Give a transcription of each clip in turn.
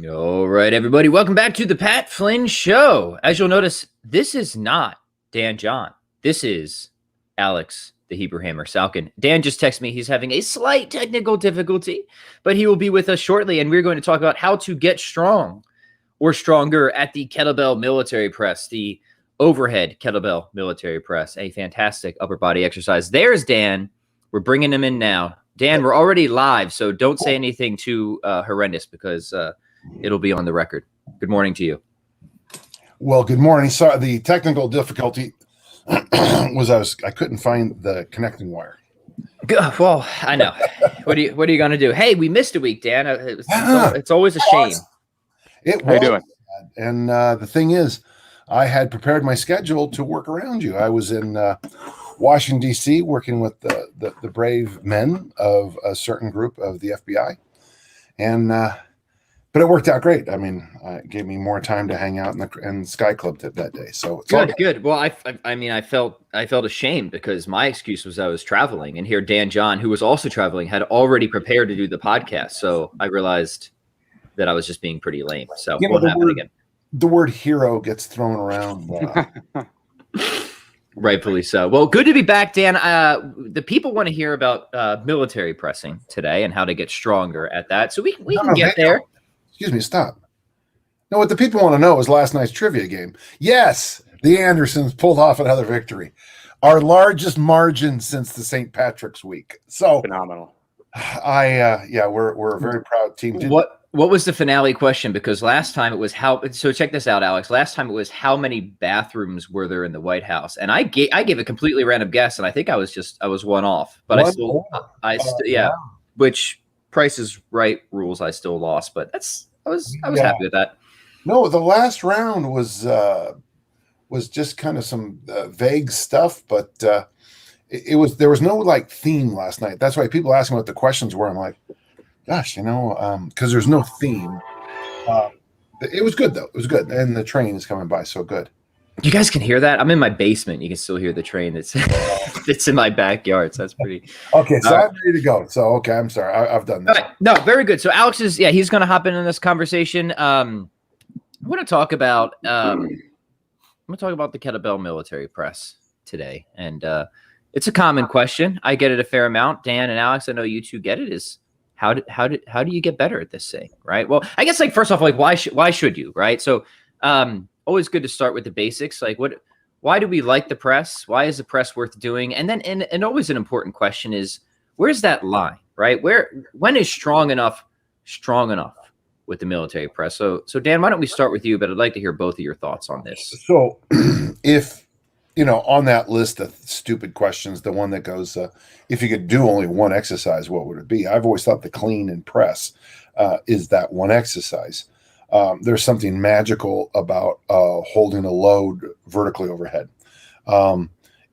All right, everybody, welcome back to the Pat Flynn Show. As you'll notice, this is not Dan John. This is Aleks, the Hebrew Hammer Salkin. Dan just texted me he's having a slight technical difficulty, but he will be with us shortly, and we're going to talk about how to get strong or stronger at the kettlebell military press, the overhead kettlebell military press, a fantastic upper body exercise. There's Dan. We're bringing him in now. Dan, we're already live, so don't say anything too horrendous because it'll be on the record. Good morning to you. Well, good morning. Sorry, the technical difficulty was I couldn't find the connecting wire. Well, I know. What are you going to do? Hey, we missed a week, Dan. It's always a shame. How you doing? And the thing is, I had prepared my schedule to work around you. I was in Washington, D.C., working with the brave men of a certain group of the FBI. And but it worked out great. I mean, it gave me more time to hang out in the Sky Club that day. So it's good. Well, I felt ashamed because my excuse was I was traveling, and here Dan John, who was also traveling, had already prepared to do the podcast. So I realized that I was just being pretty lame. So it won't happen again. The word hero gets thrown around. Rightfully so. Well, good to be back, Dan. The people want to hear about military pressing today and how to get stronger at that. So we can get there. Excuse me, stop. No, what the people want to know is last night's trivia game. Yes, the Andersons pulled off another victory. Our largest margin since the St. Patrick's week. So phenomenal. We're a very proud team. What was the finale question? Because last time it was so check this out, Aleks. Last time it was how many bathrooms were there in the White House? And I gave a completely random guess, and I think I was one off. But which Price is Right rules I still lost, but I was happy with that. No, the last round was just kind of some vague stuff, but there was no like theme last night. That's why people ask me what the questions were. I'm like, gosh, because there's no theme. It was good though. It was good, and the train is coming by, so good. You guys can hear that? I'm in my basement. You can still hear the train that's in my backyard. So that's pretty. Okay, so I'm ready to go. So, okay, I'm sorry. I've done this. Right. No, very good. So Aleks is, he's going to hop in this conversation. I want to talk about the kettlebell military press today. And it's a common question. I get it a fair amount. Dan and Aleks, I know you two get it, is how do you get better at this thing, right? Well, I guess first off, why should you, right? So always good to start with the basics. Why do we like the press? Why is the press worth doing? And then, and always an important question is, where's that line, right? When is strong enough with the military press? So Dan, why don't we start with you? But I'd like to hear both of your thoughts on this. So if, on that list of stupid questions, the one that goes, if you could do only one exercise, what would it be? I've always thought the clean and press is that one exercise. There's something magical about holding a load vertically overhead.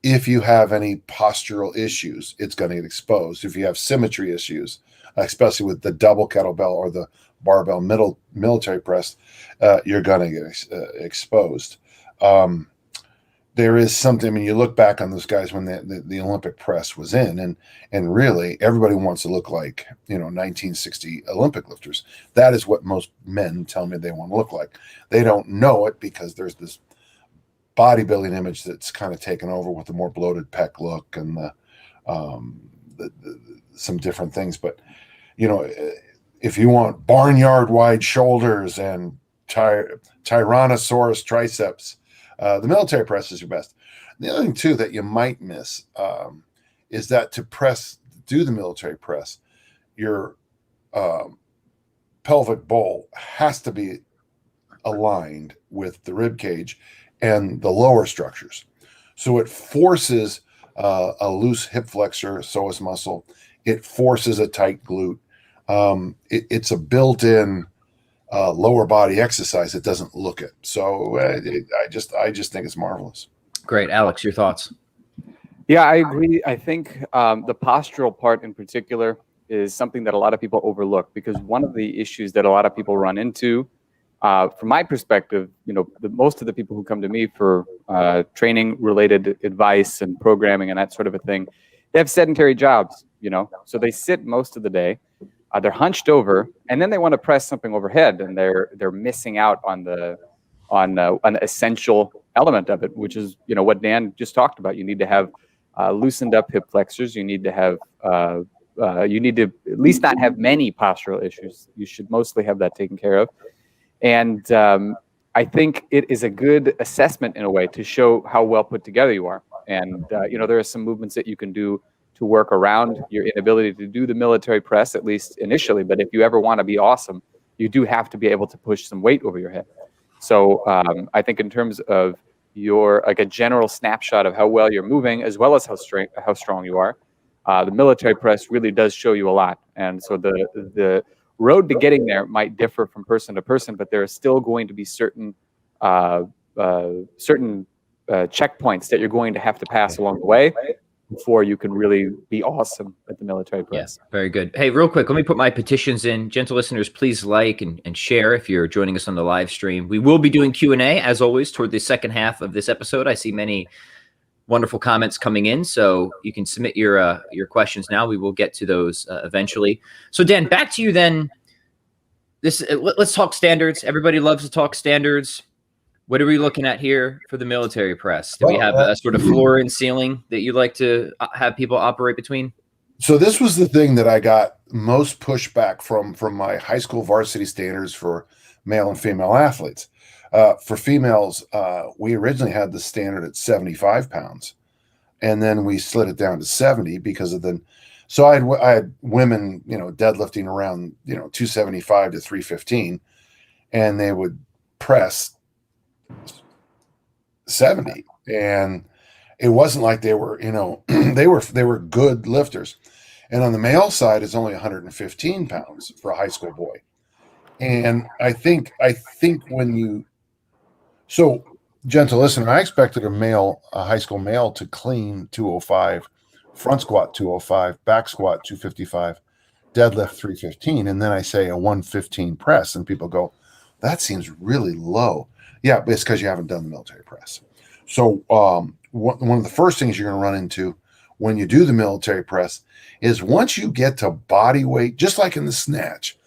If you have any postural issues, it's going to get exposed. If you have symmetry issues, especially with the double kettlebell or the barbell military press, you're going to get exposed. There is something, you look back on those guys when the Olympic press was in, and really everybody wants to look like, 1960 Olympic lifters. That is what most men tell me they want to look like. They don't know it because there's this bodybuilding image that's kind of taken over with the more bloated pec look and some different things. But, if you want barnyard wide shoulders and Tyrannosaurus triceps, the military press is your best. The other thing too that you might miss is that to do the military press, your pelvic bowl has to be aligned with the rib cage and the lower structures. So it forces a loose hip flexor, psoas muscle. It forces a tight glute. It's a built-in lower body exercise. It doesn't look it. So I just think it's marvelous. Great. Aleks, your thoughts? Yeah, I agree. I think the postural part in particular is something that a lot of people overlook, because one of the issues that a lot of people run into, from my perspective, most of the people who come to me for training related advice and programming and that sort of a thing, they have sedentary jobs, so they sit most of the day. they're hunched over, and then they want to press something overhead, and they're missing out on an essential element of it, which is what Dan just talked about. You need to have loosened up hip flexors. You need to have you need to at least not have many postural issues. You should mostly have that taken care of. And I think it is a good assessment in a way to show how well put together you are. And there are some movements that you can do to work around your inability to do the military press, at least initially. But if you ever want to be awesome, you do have to be able to push some weight over your head. So I think in terms of your a general snapshot of how well you're moving, as well as how strong you are, the military press really does show you a lot. And so the road to getting there might differ from person to person, but there are still going to be certain checkpoints that you're going to have to pass along the way before you can really be awesome at the military press. Yeah, very good. Hey, real quick, let me put my petitions in. Gentle listeners, please like and share if you're joining us on the live stream. We will be doing Q&A, as always, toward the second half of this episode. I see many wonderful comments coming in, so you can submit your questions now. We will get to those eventually. So, Dan, back to you then. Let's talk standards. Everybody loves to talk standards. What are we looking at here for the military press? Do we have a sort of floor and ceiling that you'd like to have people operate between? So this was the thing that I got most pushback from my high school varsity standards for male and female athletes. For females, we originally had the standard at 75 pounds, and then we slid it down to 70 because of so I had women, deadlifting around, 275 to 315, and they would press 70, and it wasn't like they were, they were good lifters. And on the male side, it's only 115 pounds for a high school boy. And I think so, gentle listener, I expected a high school male to clean 205, front squat 205, back squat 255, deadlift 315, and then I say a 115 press, and people go, that seems really low. Yeah, but it's because you haven't done the military press. So one of the first things you're going to run into when you do the military press is once you get to body weight, just like in the snatch,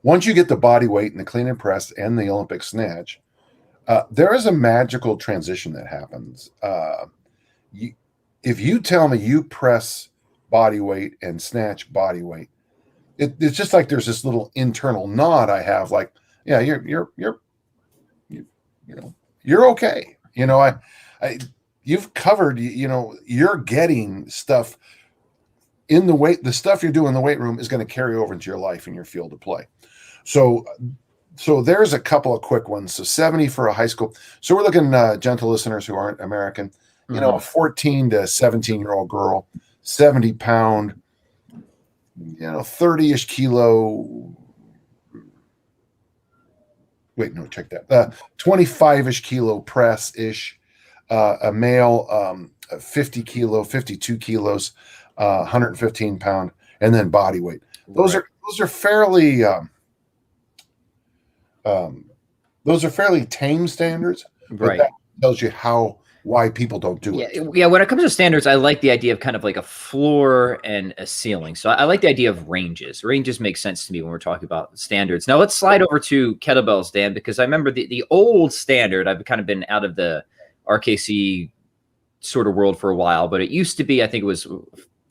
once you get the body weight in the clean and press and the Olympic snatch, there is a magical transition that happens. If you tell me you press body weight and snatch body weight, it's just like there's this little internal nod I have, like, yeah, you're okay. You've covered, you're getting stuff in the weight. The stuff you're doing in the weight room is going to carry over into your life and your field of play. So there's a couple of quick ones. So 70 for a high school. So we're looking, gentle listeners who aren't American, a 14 to 17-year-old girl, 70 pound, 30-ish kilo. Wait, no, check that. 25-ish kilo press-ish. A male, 50 kilo, 52 kilos, 115 pound, and then body weight. Those are fairly tame standards. Right. That tells you why people don't do it. Yeah. When it comes to standards, I like the idea of kind of like a floor and a ceiling. So I like the idea of ranges. Ranges make sense to me when we're talking about standards. Now let's slide over to kettlebells, Dan, because I remember the old standard. I've kind of been out of the RKC sort of world for a while, but it used to be, I think it was,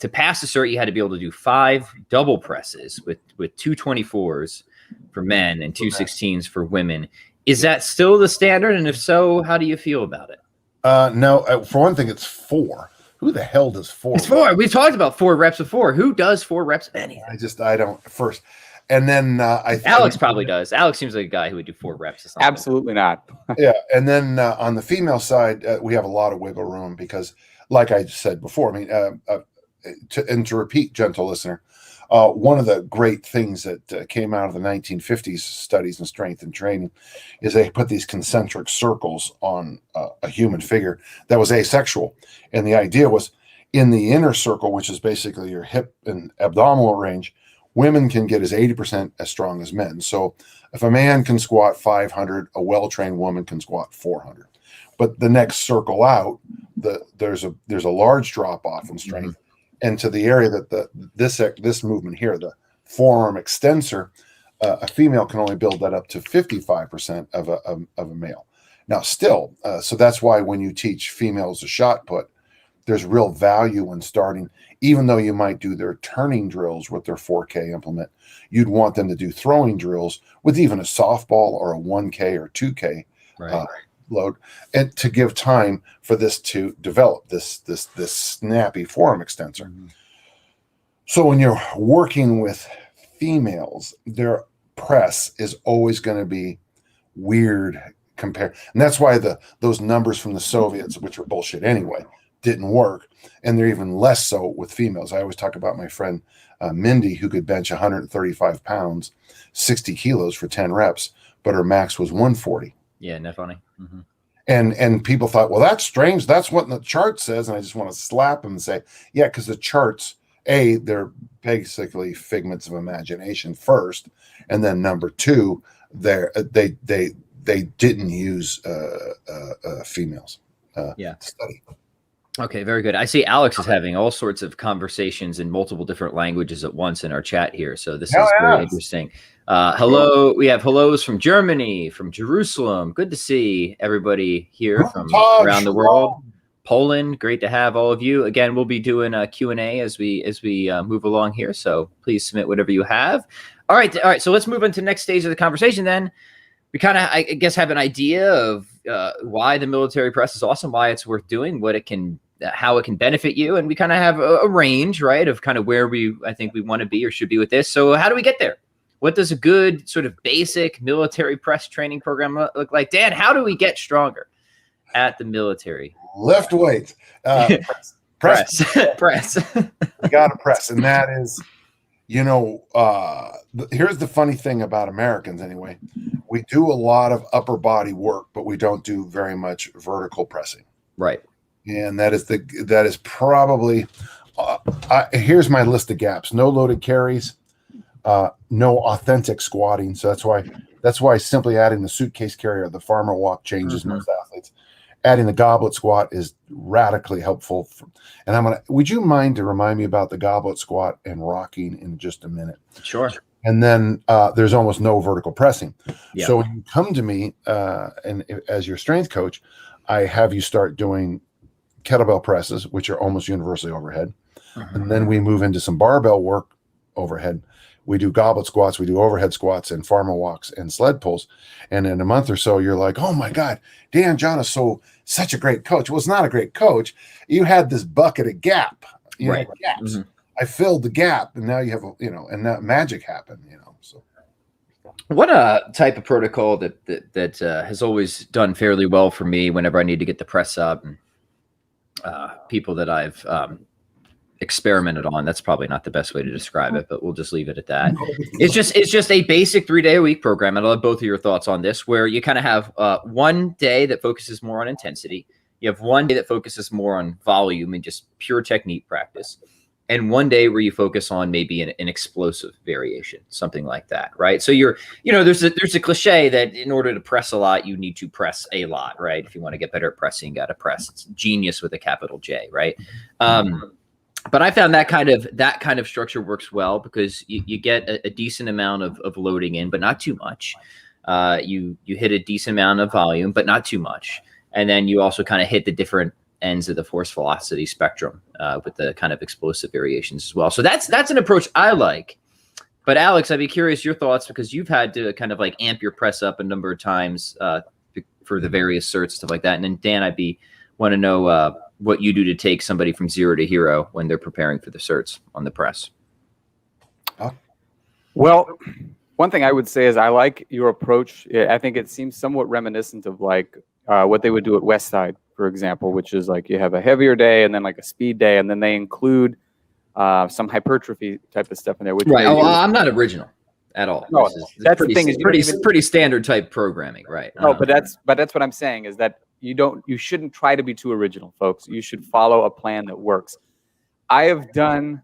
to pass the cert, you had to be able to do 5 double presses with 224s for men and 216s for women. Is that still the standard? And if so, how do you feel about it? No, for one thing, it's 4. Who the hell does 4? It's 4. We've talked about 4 reps before. Who does 4 reps of anything? I don't first. And then Aleks probably does. Aleks seems like a guy who would do 4 reps or something. Absolutely not. Yeah. And then on the female side, we have a lot of wiggle room because, like I said before, I mean, to repeat, gentle listener, one of the great things that came out of the 1950s studies in strength and training is they put these concentric circles on a human figure that was asexual. And the idea was in the inner circle, which is basically your hip and abdominal range, women can get as 80% as strong as men. So if a man can squat 500, a well-trained woman can squat 400. But the next circle out, there's a large drop off in strength. and to the area that this movement here, the forearm extensor, a female can only build that up to 55% of a male. Now, still, so that's why when you teach females a shot put, there's real value in starting, even though you might do their turning drills with their 4K implement, you'd want them to do throwing drills with even a softball or a 1K or 2K load, and to give time for this to develop, this snappy forearm extensor. Mm-hmm. So when you're working with females, their press is always going to be weird compared, and that's why those numbers from the Soviets, which were bullshit anyway, didn't work, and they're even less so with females. I always talk about my friend Mindy, who could bench 135 pounds, 60 kilos for 10 reps, but her max was 140. Yeah, isn't that funny? Mm-hmm. And people thought, well, that's strange. That's what the chart says. And I just want to slap them and say, yeah, because the charts, they're basically figments of imagination first, and then number two, they didn't use females. To study. Okay, very good. I see Aleks is having all sorts of conversations in multiple different languages at once in our chat here. So this is very interesting. Hello, we have hellos from Germany, from Jerusalem. Good to see everybody here from around the world. Poland, great to have all of you. Again, we'll be doing a Q&A as we move along here. So please submit whatever you have. All right. So let's move on to the next stage of the conversation then. We kind of, I guess, have an idea of why the military press is awesome, why it's worth doing, how it can benefit you. And we kind of have a range, right, of kind of where I think we want to be or should be with this. So how do we get there? What does a good sort of basic military press training program look like? Dan, how do we get stronger at the military? Lift weights. Press. You got to press. And that is, here's the funny thing about Americans anyway. We do a lot of upper body work, but we don't do very much vertical pressing. Right. And that is probably, here's my list of gaps: no loaded carries, no authentic squatting. So that's why simply adding the suitcase carrier, the farmer walk changes most athletes. Adding the goblet squat is radically helpful. And would you mind to remind me about the goblet squat and rocking in just a minute? Sure. And then there's almost no vertical pressing. Yeah. So when you come to me and as your strength coach, I have you start doing kettlebell presses, which are almost universally overhead. And then we move into some barbell work overhead. We do goblet squats, we do overhead squats and farmer walks and sled pulls. And in a month or so, you're like, oh my God, Dan John is such a great coach. Well, it's not a great coach. You had this bucket of gaps. Mm-hmm. I filled the gap, and now you have, and that magic happened, so. What type of protocol that has always done fairly well for me whenever I need to get the press up, and people that I've experimented on, that's probably not the best way to describe it, but we'll just leave it at that. It's just a basic 3-day-a-week program. And I'll have both of your thoughts on this, where you kind of have one day that focuses more on intensity. You have one day that focuses more on volume and just pure technique practice. And one day where you focus on maybe an explosive variation, something like that, right? So there's a cliche that in order to press a lot, you need to press a lot, right? If you want to get better at pressing, you got to press. It's genius with a capital J, right? But I found that kind of structure works well because you get a decent amount of loading in, but not too much. You hit a decent amount of volume, but not too much. And then you also kind of hit the different ends of the force velocity spectrum with the kind of explosive variations as well. So that's an approach I like. But Aleks, I'd be curious your thoughts, because you've had to kind of like amp your press up a number of times for the various certs, stuff like that. And then Dan, want to know what you do to take somebody from 0 to hero when they're preparing for the certs on the press. Well, one thing I would say is I like your approach. I think it seems somewhat reminiscent of like what they would do at Westside, for example, which is like you have a heavier day and then like a speed day, and then they include some hypertrophy type of stuff in there. Which right. Oh, I'm not original at all. No, that's the thing. Is pretty standard type programming, right? No, but that's what I'm saying is that you shouldn't try to be too original, folks. You should follow a plan that works. I have done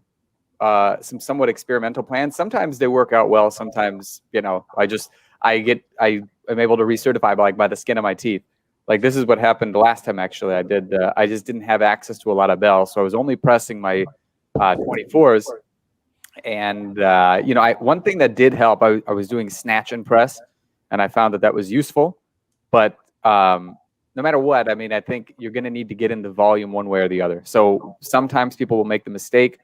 some somewhat experimental plans. Sometimes they work out well. Sometimes, I'm able to recertify by the skin of my teeth. Like this is what happened last time. Actually, I just didn't have access to a lot of bells, so I was only pressing my 24s. And one thing that did help, I was doing snatch and press, and I found that was useful. But no matter what, I mean, I think you're going to need to get into volume one way or the other. So sometimes people will make the mistake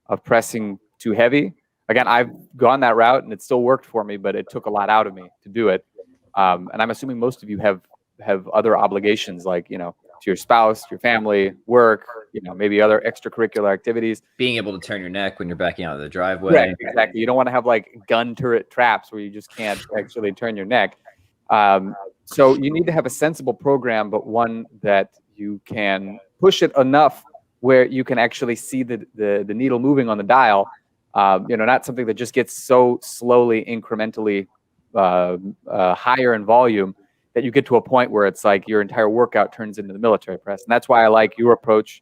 of pressing too heavy. Again, I've gone that route, and it still worked for me, but it took a lot out of me to do it. And I'm assuming most of you have other obligations, like, to your spouse, your family, work, maybe other extracurricular activities. Being able to turn your neck when you're backing out of the driveway. Right, exactly. You don't want to have like gun turret traps where you just can't actually turn your neck. So you need to have a sensible program, but one that you can push it enough where you can actually see the needle moving on the dial. Not something that just gets so slowly, incrementally higher in volume that you get to a point where it's like your entire workout turns into the military press. And that's why I like your approach,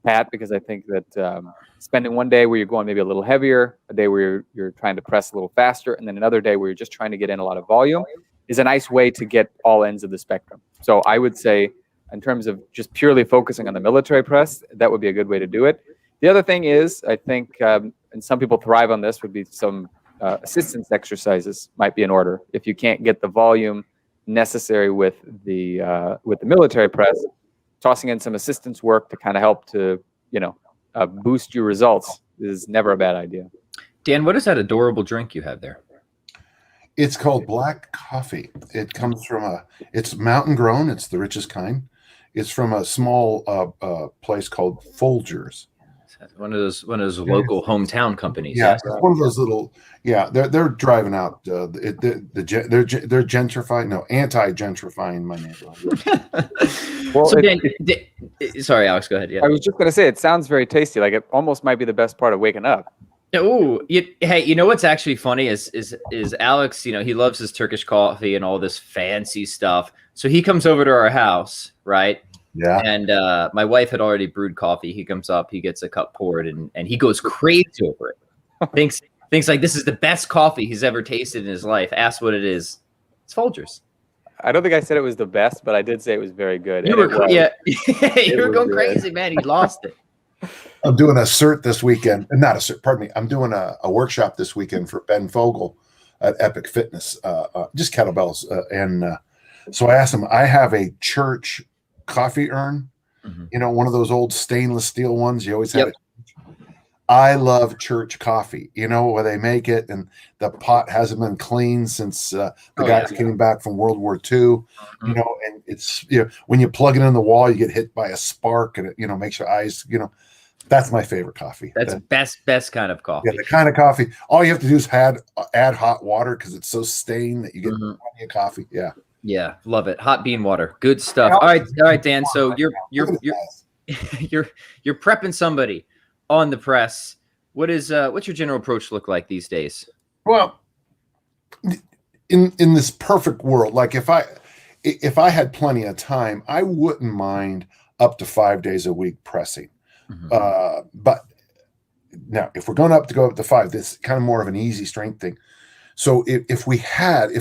Pat, because I think that spending one day where you're going maybe a little heavier, a day where you're trying to press a little faster, and then another day where you're just trying to get in a lot of volume is a nice way to get all ends of the spectrum. So I would say, in terms of just purely focusing on the military press, that would be a good way to do it. The other thing is, I think, and some people thrive on this, would be some assistance exercises might be in order. If you can't get the volume necessary with the military press, tossing in some assistance work to kind of help to boost your results is never a bad idea. Dan, what is that adorable drink you have there? It's called black coffee. It comes from it's mountain grown. It's the richest kind. It's from a small place called Folgers. One of those local hometown companies. Yeah, it's one of those little. Yeah, they're driving out. They're gentrifying. No, anti-gentrifying my neighborhood. Well, so Dan, sorry, Alex, go ahead. Yeah, I was just going to say, it sounds very tasty. Like it almost might be the best part of waking up. Oh, hey, what's actually funny is Alex, he loves his Turkish coffee and all this fancy stuff. So he comes over to our house, right? Yeah. And my wife had already brewed coffee. He comes up, he gets a cup poured, and he goes crazy over it. Thinks like this is the best coffee he's ever tasted in his life. Ask what it is. It's Folgers. I don't think I said it was the best, but I did say it was very good. You were going crazy, man. You lost it. I'm doing a cert this weekend. Not a cert, pardon me. I'm doing a workshop this weekend for Ben Fogel at Epic Fitness, just kettlebells. So I asked him, I have a church coffee urn, one of those old stainless steel ones you always have. Yep. I love church coffee, where they make it and the pot hasn't been cleaned since the guys came back from World War II, and it's, when you plug it in the wall, you get hit by a spark and it, makes your eyes, that's my favorite coffee. That's best kind of coffee. Yeah, the kind of coffee. All you have to do is add hot water because it's so stained that you get plenty of coffee. Yeah. Yeah, love it. Hot bean water. Good stuff. All right, Dan. So you're prepping somebody on the press. What's your general approach look like these days? Well, in this perfect world, like if I had plenty of time, I wouldn't mind up to 5 days a week pressing. But now if we're going to go up to 5, this is kind of more of an easy strength thing. So if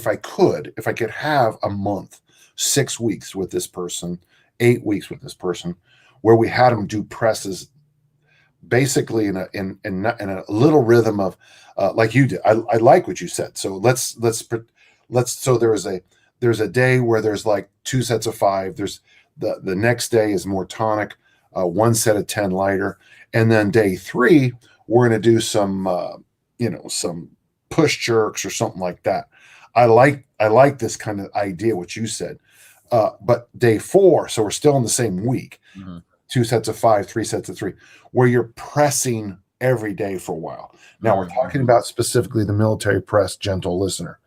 I could have a month, 6 weeks with this person, 8 weeks with this person, where we had them do presses, basically in a little rhythm of like you did. I like what you said. So so there's a day where there's like 2 sets of 5. There's the next day is more tonic, 1 set of 10 lighter, and then day 3 we're going to do some some push jerks or something like that. I like this kind of idea, what you said. But day 4, so we're still in the same week, 2 sets of 5, 3 sets of 3, where you're pressing every day for a while. Now we're talking about specifically the military press, gentle listener.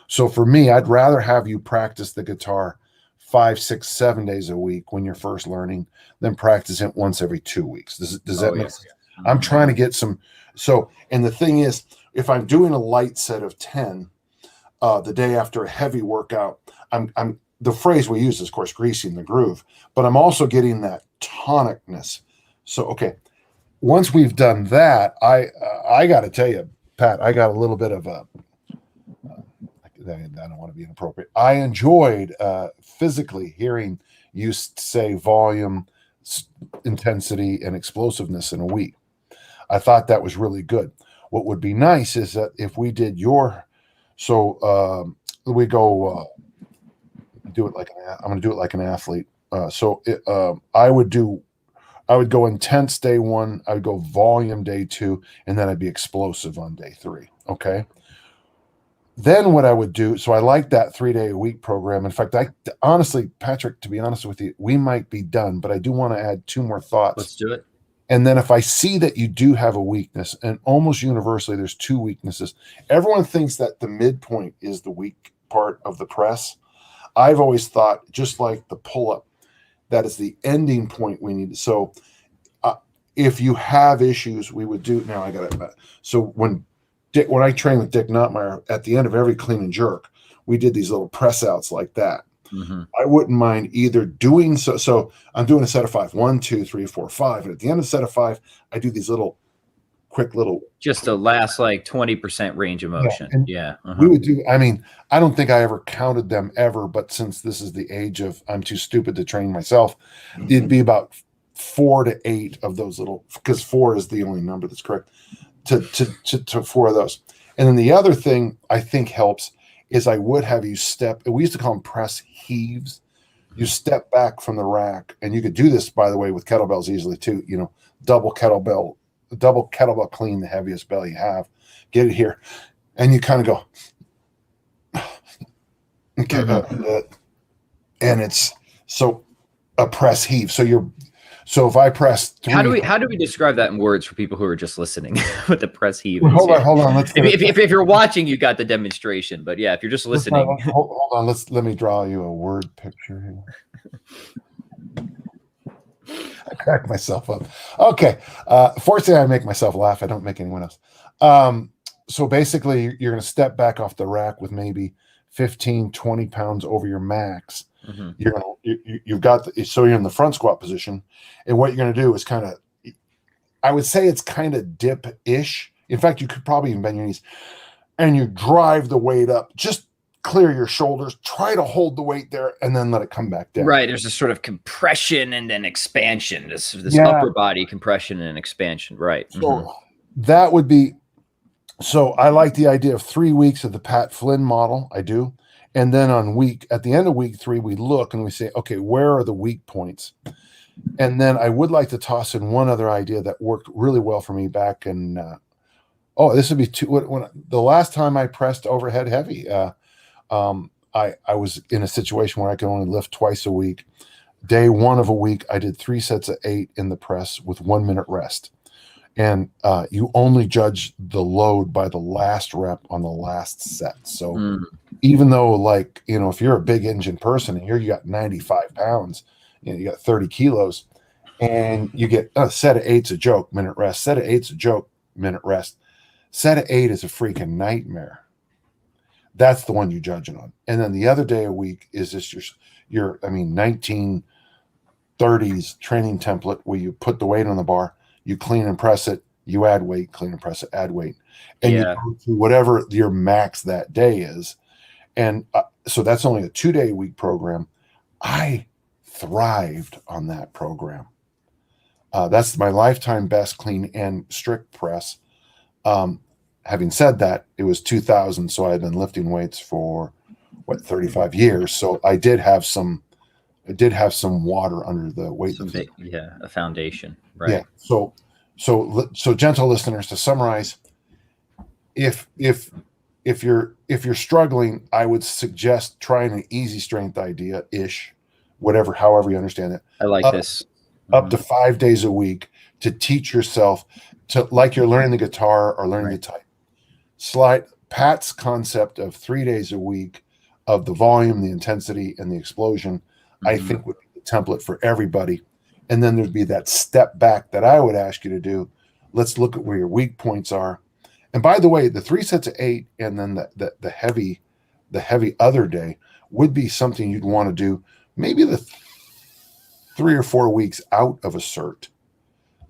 So for me, I'd rather have you practice the guitar 5, 6, 7 days a week when you're first learning than practice it once every 2 weeks. Does that make sense? I'm trying to get some. So, and the thing is, if I'm doing a light set of 10 the day after a heavy workout, I'm the phrase we use is, of course, greasing the groove, but I'm also getting that tonicness. So, okay, once we've done that, I got to tell you, Pat, I got a little bit of I don't want to be inappropriate. I enjoyed physically hearing you say volume, intensity, and explosiveness in a week. I thought that was really good. What would be nice is that if we did we go do it like I'm going to do it like an athlete. I would go intense day 1, I would go volume day 2, and then I'd be explosive on day 3. Okay. Then what I would do, so I like that 3-day-a-week program. In fact, honestly, Patrick, to be honest with you, we might be done, but I do want to add 2 more thoughts. Let's do it. And then if I see that you do have a weakness, and almost universally there's 2 weaknesses. Everyone thinks that the midpoint is the weak part of the press. I've always thought, just like the pull-up, that is the ending point we need. So if you have issues, we would do, now I got it. So when I trained with Dick Notmeyer, at the end of every clean and jerk, we did these little press outs like that. Mm-hmm. I wouldn't mind either doing so I'm doing a set of 5, 1, 2, 3, 4, 5. And at the end of the set of 5, I do these quick little, just the last like 20% range of motion. Yeah. We would do, I mean, I don't think I ever counted them ever, but since this is the age of I'm too stupid to train myself, it'd be about 4 to 8 of those little, because 4 is the only number that's correct, to 4 of those. And then the other thing I think helps is I would have you step, we used to call them press heaves. You step back from the rack, and you could do this, by the way, with kettlebells easily too. Double kettlebell clean, the heaviest bell you have, get it here, and you kind of go, okay, and it's so a press heave. So if I press 3, how do we describe that in words for people who are just listening? What the press heave well, is? hold on. If you're watching, you got the demonstration, but yeah, if you're just listening, hold on. Let me draw you a word picture here. I crack myself up. Okay. Fortunately, I make myself laugh. I don't make anyone else. So basically, you're going to step back off the rack with maybe 15, 20 pounds over your max. Mm-hmm. You're in the front squat position, and what you're going to do is kind of, I would say it's kind of dip-ish. In fact, you could probably even bend your knees, and you drive the weight up. Just clear your shoulders, try to hold the weight there, and then let it come back down. Right. There's a sort of compression and then expansion. This upper body compression and expansion. Right. So that would be. So I like the idea of 3 weeks of the Pat Flynn model. I do. And then at the end of week 3, we look and we say, okay, where are the weak points? And then I would like to toss in one other idea that worked really well for me back in, this would be when the last time I pressed overhead heavy, I was in a situation where I could only lift twice a week. Day 1 of a week, I did 3 sets of 8 in the press with 1 minute rest. And you only judge the load by the last rep on the last set. So even though, if you're a big engine person and you got 95 pounds, you got 30 kilos, and you get a set of 8's a joke, minute rest. Set of 8's a joke, minute rest. Set of 8 is a freaking nightmare. That's the one you judge it on. And then the other day a week is just your 1930s training template where you put the weight on the bar. You clean and press it, you add weight, clean and press it, add weight. And you go to whatever your max that day is. And so that's only a 2-day-a-week program. I thrived on that program. That's my lifetime best clean and strict press. Having said that, it was 2000, so I had been lifting weights for 35 years. So I did have some water under the weight. A foundation, right? Yeah. So gentle listeners, to summarize, if you're struggling, I would suggest trying an easy strength idea ish, however you understand it. I like this. Up to 5 days a week to teach yourself to, like you're learning the guitar or learning the type. Pat's concept of 3 days a week of the volume, the intensity, and the explosion, I think would be the template for everybody. And then there'd be that step back that I would ask you to do. Let's look at where your weak points are. And by the way, the 3 sets of 8 and then the heavy other day would be something you'd want to do maybe the 3 or 4 weeks out of a cert,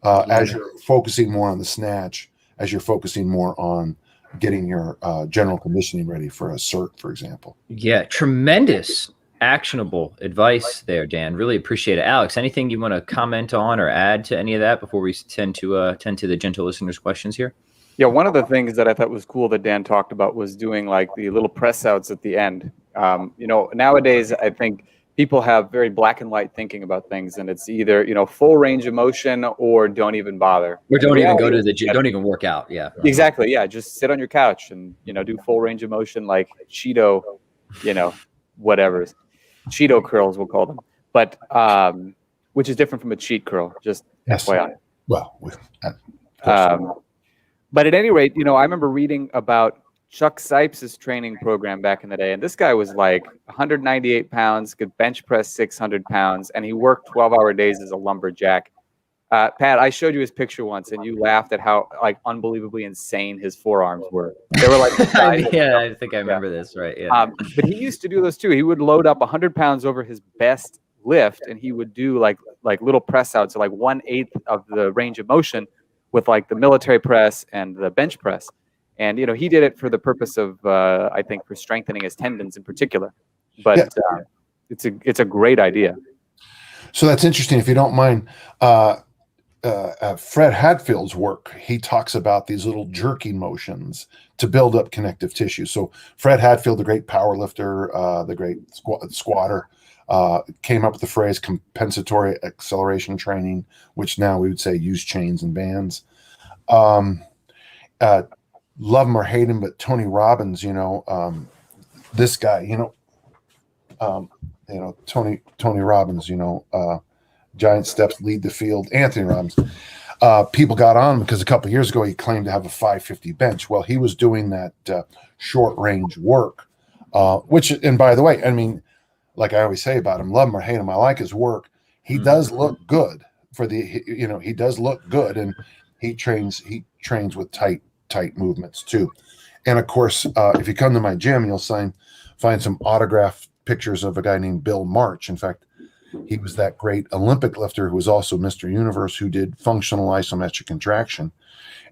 as you're focusing more on the snatch, as you're focusing more on getting your general conditioning ready for a cert, for example. Yeah, tremendous actionable advice there, Dan. Really appreciate it. Aleks, anything you want to comment on or add to any of that before we tend to the gentle listeners' questions here? Yeah, one of the things that I thought was cool that Dan talked about was doing like the little press outs at the end. Nowadays I think people have very black and white thinking about things, and it's either full range of motion or don't even bother. Or don't even go to the gym. Don't even work out. Yeah, exactly. Yeah, just sit on your couch and do full range of motion like Cheeto, whatever, Cheeto curls we'll call them, but which is different from a cheat curl. Just FYI. Well, but at any rate, I remember reading about Chuck Sipes' training program back in the day, and this guy was like 198 pounds, could bench press 600 pounds, and he worked 12-hour days as a lumberjack. Pat, I showed you his picture once, and you laughed at how like unbelievably insane his forearms were. They were like, yeah, I think I remember this, right? Yeah. But he used to do those too. He would load up 100 pounds over his best lift, and he would do like little press outs, so like 1/8 of the range of motion with like the military press and the bench press. And, he did it for the purpose of, I think, for strengthening his tendons in particular. But it's a great idea. So that's interesting. If you don't mind, Fred Hadfield's work, he talks about these little jerking motions to build up connective tissue. So Fred Hadfield, the great power lifter, the great squatter, came up with the phrase compensatory acceleration training, which now we would say use chains and bands. Love him or hate him, but Tony Robbins, this guy, Tony Robbins, giant steps lead the field. Anthony Robbins, people got on because a couple of years ago he claimed to have a 550 bench. Well, he was doing that short range work, which, and by the way, I mean, like I always say about him, love him or hate him, I like his work. He does look good he does look good, and he trains with tight movements too. And of course, if you come to my gym, you'll find some autographed pictures of a guy named Bill March. In fact, he was that great Olympic lifter who was also Mr. Universe, who did functional isometric contraction.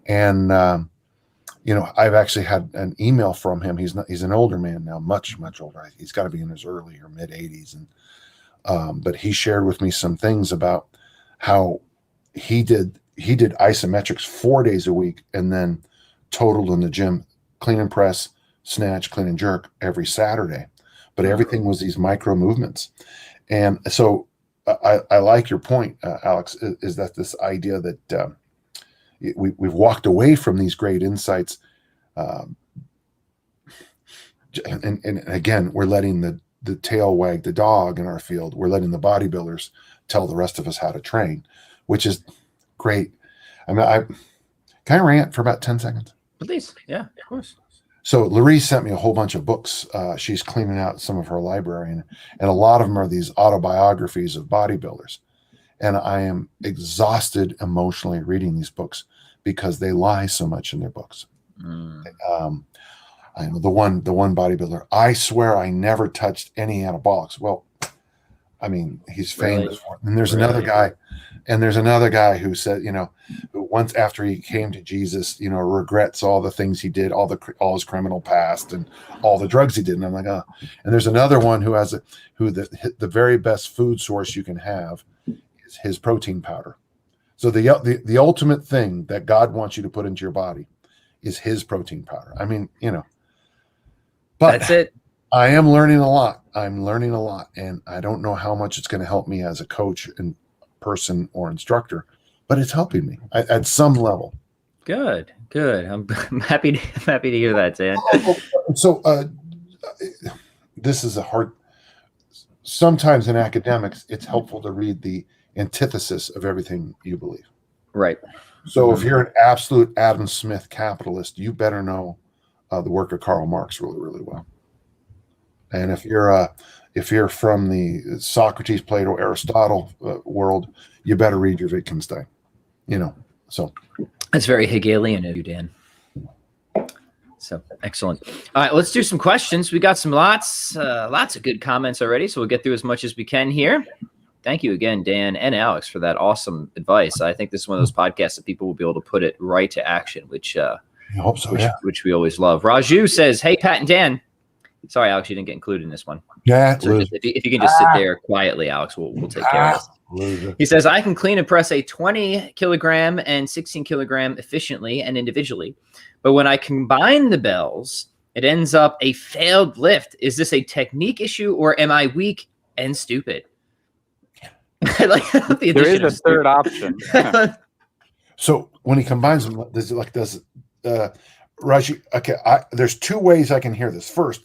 And I've actually had an email from him. He's an older man now, much older. He's got to be in his early or mid 80s, and but he shared with me some things about how he did isometrics 4 days a week, and then totaled in the gym, clean and press, snatch, clean and jerk every Saturday. But everything was these micro movements. And so I like your point, Aleks, is that this idea that we've walked away from these great insights. And again, we're letting the tail wag the dog in our field. We're letting the bodybuilders tell the rest of us how to train, which is great. I mean, can I rant for about 10 seconds? Please. Yeah, of course. So Laree sent me a whole bunch of books. She's cleaning out some of her library, and a lot of them are these autobiographies of bodybuilders. And I am exhausted emotionally reading these books because they lie so much in their books. I know the one bodybuilder, I swear I never touched any anabolics. Well, I mean, he's famous for it. And there's another guy who said, who once after he came to Jesus, regrets all the things he did, all his criminal past and all the drugs he did. And I'm like, oh. And there's another one who the very best food source you can have is his protein powder. So the ultimate thing that God wants you to put into your body is his protein powder. I mean, but that's it. I am learning a lot. And I don't know how much it's going to help me as a coach and person or instructor, but it's helping me at some level. Good. I'm happy to hear that, Dan. So this is sometimes in academics, it's helpful to read the antithesis of everything you believe. Right. So if you're an absolute Adam Smith capitalist, you better know the work of Karl Marx really, really well. And if you're from the Socrates, Plato, Aristotle world, you better read your Wittgenstein. So that's very Hegelian of you, Dan. So excellent. All right, let's do some questions. We got some lots of good comments already, so we'll get through as much as we can here. Thank you again, Dan and Aleks, for that awesome advice. I think this is one of those podcasts that people will be able to put it right to action, which I hope so, which we always love. Raju says, "Hey, Pat and Dan, Sorry, Alex, you didn't get included in this one. Yeah, So just, if you can just sit there quietly, Alex, we'll take care of this. Loser. He says, I can clean and press a 20 kilogram and 16 kilogram efficiently and individually. But when I combine the bells, it ends up a failed lift. Is this a technique issue or am I weak and stupid? I like the There is addition a of third option. So when he combines them, does Raji? Okay, there's two ways I can hear this. First,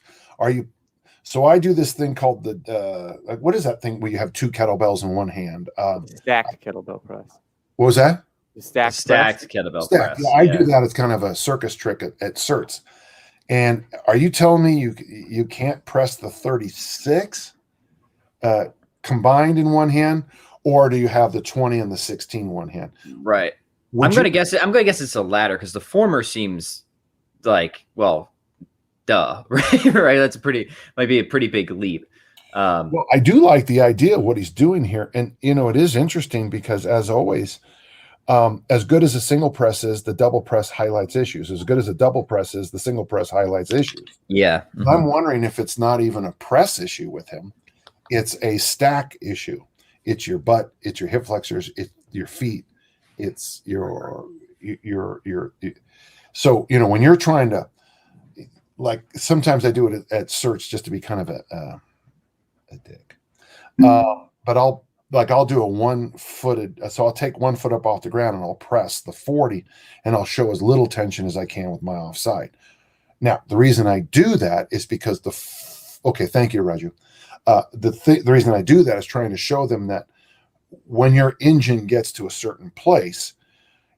so I do this thing called what is that thing where you have two kettlebells in one hand? Stacked kettlebell press. What was that? The stacked kettlebell Stacked. press. Yeah, I do that as kind of a circus trick at certs. And are you telling me you can't press the 36 combined in one hand, or do you have the 20 and the 16 in one hand? Right. I'm gonna guess it's the latter because the former seems like, well, duh, right? Right. That's might be a pretty big leap. Well, I do like the idea of what he's doing here, and it is interesting because, as always, as good as a single press is, the double press highlights issues. As good as a double press is, the single press highlights issues. Yeah. Mm-hmm. I'm wondering if it's not even a press issue with him. It's a stack issue. It's your butt. It's your hip flexors. It's your feet. It's your. So, when you're trying to, like, sometimes I do it at certs just to be kind of a dick. But I'll do a one-footed, so I'll take 1 foot up off the ground and I'll press the 40 and I'll show as little tension as I can with my offside. Now, the reason I do that is because okay, thank you, Raju. The reason I do that is trying to show them that when your engine gets to a certain place,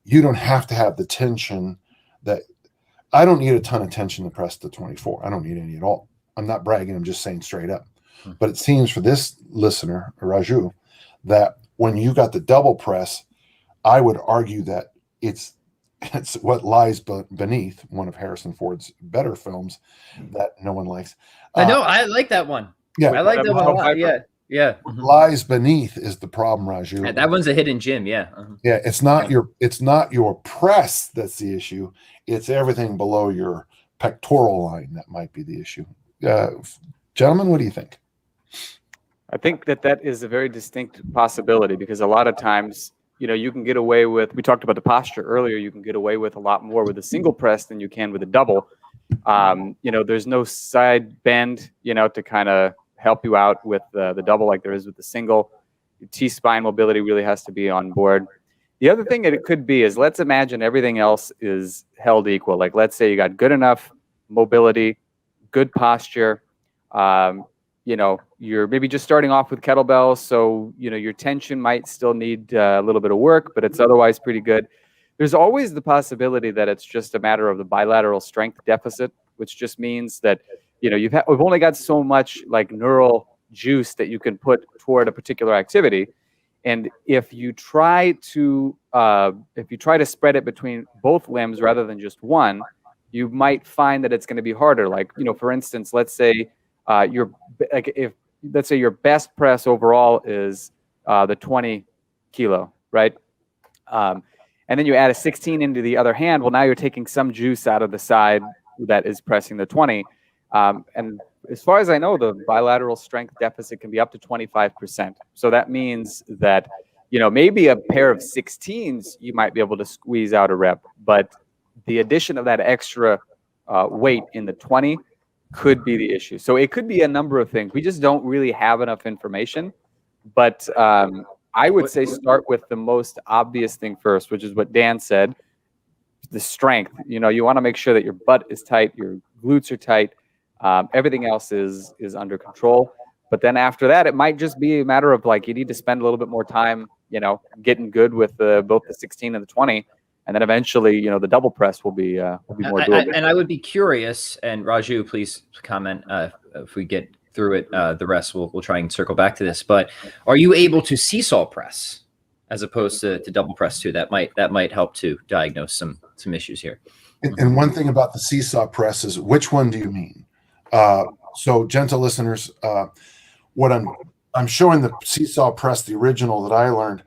you don't have to have the tension that I don't need a ton of tension to press the 24. I don't need any at all. I'm not bragging. I'm just saying straight up. But it seems for this listener, Raju, that when you got the double press, I would argue that it's what lies beneath one of Harrison Ford's better films that no one likes. I know. I like that one. Yeah, I like that one a lot. Yeah. What lies beneath is the problem, Raju. Yeah, that one's a hidden gem. Yeah. Yeah, it's not your press that's the issue. It's everything below your pectoral line that might be the issue. Gentlemen, what do you think? I think that is a very distinct possibility because a lot of times, you can get away with, we talked about the posture earlier, you can get away with a lot more with a single press than you can with a double. There's no side bend, to kind of help you out with the double like there is with the single. Your T-spine mobility really has to be on board. The other thing that it could be is, let's imagine everything else is held equal. Like, let's say you got good enough mobility, good posture, you're maybe just starting off with kettlebells, so your tension might still need a little bit of work, but it's otherwise pretty good. There's always the possibility that it's just a matter of the bilateral strength deficit, which just means that we've only got so much like neural juice that you can put toward a particular activity, and if you try to spread it between both limbs rather than just one, you might find that it's going to be harder. Like, for instance, let's say your best press overall is the 20 kilo, right? And then you add a 16 into the other hand. Well, now you're taking some juice out of the side that is pressing the 20. And as far as I know, the bilateral strength deficit can be up to 25%. So that means that, maybe a pair of 16s, you might be able to squeeze out a rep, but the addition of that extra weight in the 20 could be the issue. So it could be a number of things. We just don't really have enough information. But I would say start with the most obvious thing first, which is what Dan said, the strength. You want to make sure that your butt is tight, your glutes are tight, everything else is under control. But then after that, it might just be a matter of like you need to spend a little bit more time, getting good with both the 16 and the 20. And then eventually, the double press will be more doable. And I would be curious, and Raju, please comment if we get through it. The rest we'll try and circle back to this. But are you able to seesaw press as opposed to double press too? That might help to diagnose some issues here. And one thing about the seesaw press is, which one do you mean? So, gentle listeners, what I'm showing the seesaw press, the original that I learned.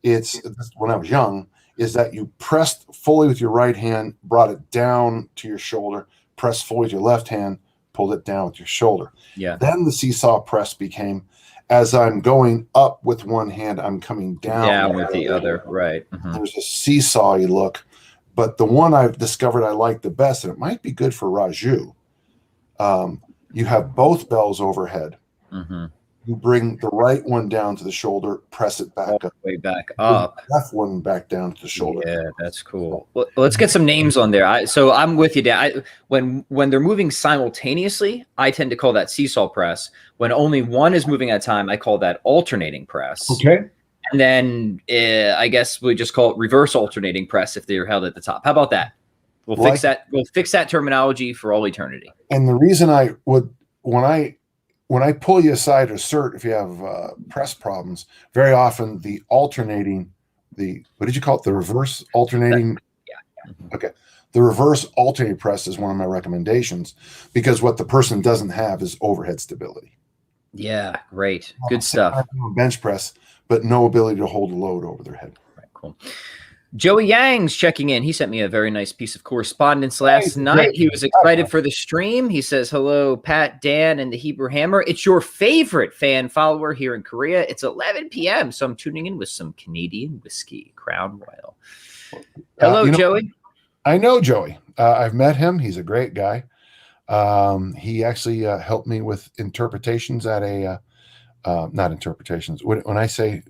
It's when I was young. Is that you pressed fully with your right hand, brought it down to your shoulder, pressed fully with your left hand, pulled it down with your shoulder. Yeah. Then the seesaw press became, as I'm going up with one hand, I'm coming down with the other. Right. Mm-hmm. There's a seesawy look, but the one I've discovered I like the best, and it might be good for Raju. You have both bells overhead. Mm-hmm. You bring the right one down to the shoulder, press it back up. Way back up. The left one back down to the shoulder. Yeah, that's cool. Well, let's get some names on there. So I'm with you, Dan. When they're moving simultaneously, I tend to call that seesaw press. When only one is moving at a time, I call that alternating press. Okay. And then I guess we just call it reverse alternating press if they're held at the top. How about that? We'll fix that. We'll fix that terminology for all eternity. And the reason I would, when I pull you aside to assert if you have press problems, very often the alternating, what did you call it? The reverse alternating? Yeah. Okay. The reverse alternating press is one of my recommendations because what the person doesn't have is overhead stability. Yeah, great. Good stuff. Bench press, but no ability to hold a load over their head. Right, cool. Joey Yang's checking in. He sent me a very nice piece of correspondence last night. He was excited for the stream. He says, hello, Pat, Dan, and the Hebrew Hammer. It's your favorite fan follower here in Korea. It's 11 p.m., so I'm tuning in with some Canadian whiskey, Crown Royal. Hello, Joey. I know Joey. I've met him. He's a great guy. He actually helped me with interpretations at a not interpretations. When I say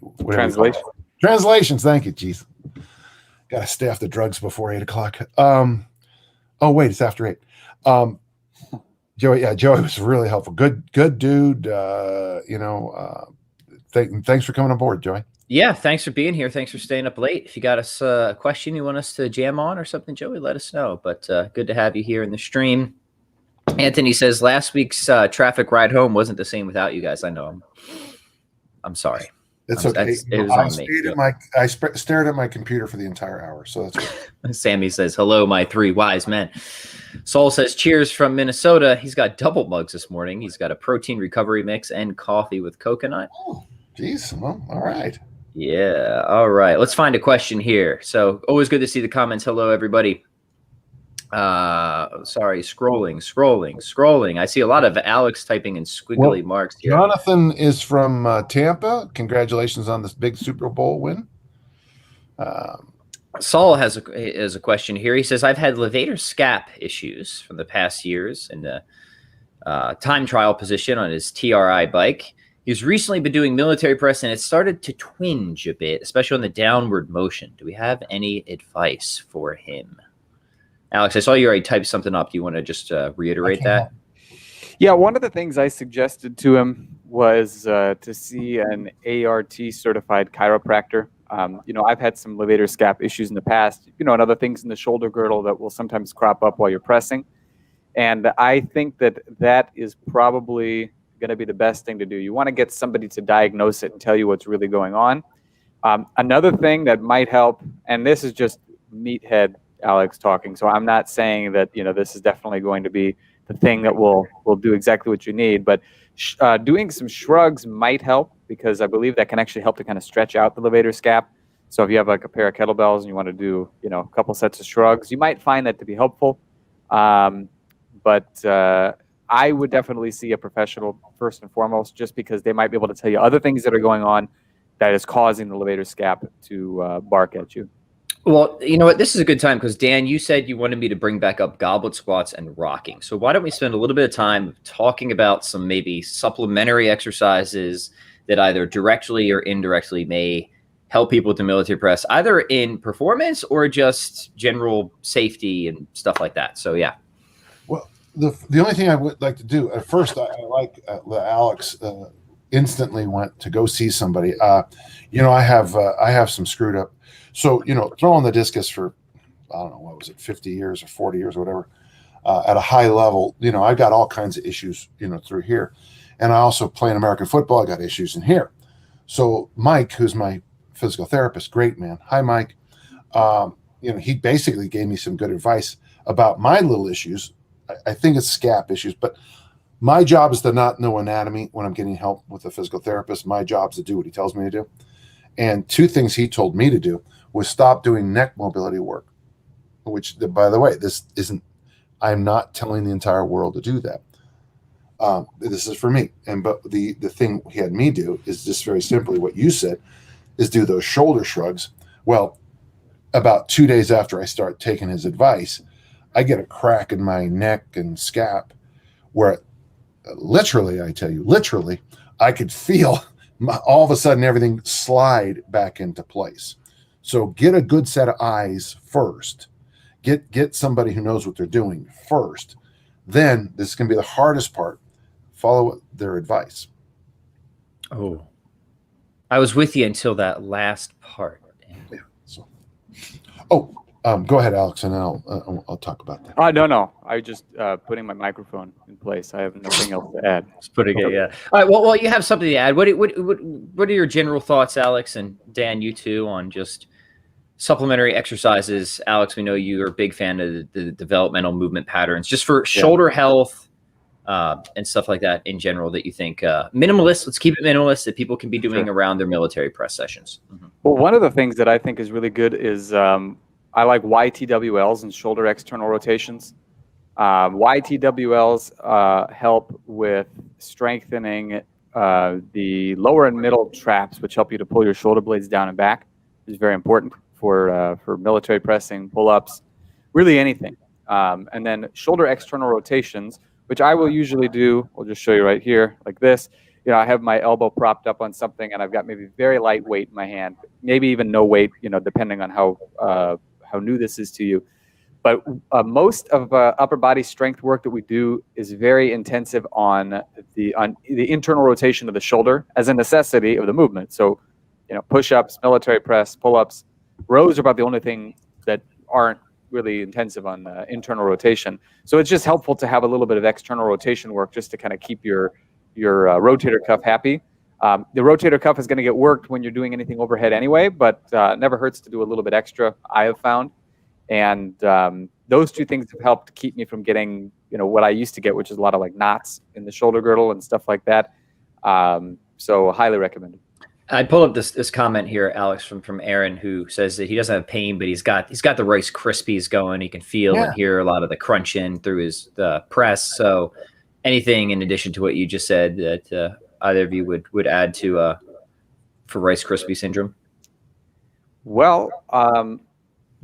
translations, thank you, Keith. Got to stay off the drugs before 8 o'clock. Oh wait, it's after 8. Joey was really helpful. Good dude. Thanks for coming aboard, Joey. Yeah, thanks for being here. Thanks for staying up late. If you got us a question you want us to jam on or something, Joey, let us know. But good to have you here in the stream. Anthony says last week's traffic ride home wasn't the same without you guys. I know. I'm sorry. That's okay. I stared at my computer for the entire hour, so that's good. Sammy says, hello, my three wise men. Saul says, cheers from Minnesota. He's got double mugs this morning. He's got a protein recovery mix and coffee with coconut. Oh, geez. Well, all right. Yeah. All right. Let's find a question here. So always good to see the comments. Hello, everybody. Sorry, scrolling. I see a lot of Aleks typing in squiggly marks here. Jonathan is from Tampa. Congratulations on this big Super Bowl win. Saul has a question here. He says, I've had levator scap issues from the past years in the time trial position on his TRI bike. He's recently been doing military press, and it started to twinge a bit, especially on the downward motion. Do we have any advice for him? Aleks, I saw you already typed something up. Do you want to just reiterate that? Yeah, one of the things I suggested to him was to see an ART certified chiropractor. I've had some levator scap issues in the past, and other things in the shoulder girdle that will sometimes crop up while you're pressing. And I think that is probably going to be the best thing to do. You want to get somebody to diagnose it and tell you what's really going on. Another thing that might help, and this is just meathead Aleks talking, so I'm not saying that this is definitely going to be the thing that will do exactly what you need, but doing some shrugs might help, because I believe that can actually help to kind of stretch out the levator scap. So if you have like a pair of kettlebells and you want to do a couple sets of shrugs, you might find that to be helpful. But I would definitely see a professional first and foremost, just because they might be able to tell you other things that are going on that is causing the levator scap to bark at you. Well, you know what? This is a good time because, Dan, you said you wanted me to bring back up goblet squats and rocking. So why don't we spend a little bit of time talking about some maybe supplementary exercises that either directly or indirectly may help people with the military press, either in performance or just general safety and stuff like that. So, yeah. Well, the only thing I would like to do, at first, I like Aleks instantly went to go see somebody. I have some screwed up. So, throwing the discus for, I don't know, what was it, 50 years or 40 years or whatever, at a high level, I've got all kinds of issues, through here. And I also play in American football. I got issues in here. So Mike, who's my physical therapist, great man. Hi, Mike. He basically gave me some good advice about my little issues. I think it's scap issues, but my job is to not know anatomy when I'm getting help with a physical therapist. My job is to do what he tells me to do. And two things he told me to do was stop doing neck mobility work, which, by the way, I'm not telling the entire world to do that. This is for me. But the thing he had me do is just very simply what you said, is do those shoulder shrugs. Well, about 2 days after I start taking his advice, I get a crack in my neck and scap where literally, I tell you, literally, I could feel all of a sudden everything slide back into place. So get a good set of eyes first. Get somebody who knows what they're doing first. Then this is going to be the hardest part. Follow their advice. Oh, I was with you until that last part. Yeah. So, go ahead, Aleks, and I'll talk about that. No. I just putting my microphone in place. I have nothing else to add. It's pretty good, yeah. All right. Well, you have something to add. What are your general thoughts, Aleks, and Dan, you too, on just supplementary exercises? Aleks, we know you're a big fan of the developmental movement patterns, just for shoulder health and stuff like that in general, that you think minimalist. Let's keep it minimalist, that people can be doing around their military press sessions. Mm-hmm. Well, one of the things that I think is really good is I like YTWLs and shoulder external rotations. YTWLs help with strengthening the lower and middle traps, which help you to pull your shoulder blades down and back, which is very important for military pressing, pull-ups, really anything. And then shoulder external rotations, which I will usually do. I'll just show you right here, like this. I have my elbow propped up on something, and I've got maybe very light weight in my hand, maybe even no weight, depending on how new this is to you. But most of upper body strength work that we do is very intensive on the internal rotation of the shoulder as a necessity of the movement. So, push-ups, military press, pull-ups, rows are about the only thing that aren't really intensive on internal rotation. So it's just helpful to have a little bit of external rotation work just to kind of keep your rotator cuff happy. The rotator cuff is going to get worked when you're doing anything overhead anyway, but never hurts to do a little bit extra, I have found. And those two things have helped keep me from getting, what I used to get, which is a lot of like knots in the shoulder girdle and stuff like that. So highly recommended. I pulled up this comment here, Aleks, from Aaron, who says that he doesn't have pain, but he's got the Rice Krispies going. He can feel and hear a lot of the crunching through his press. So anything in addition to what you just said that either of you would add to for Rice Krispie syndrome? Well,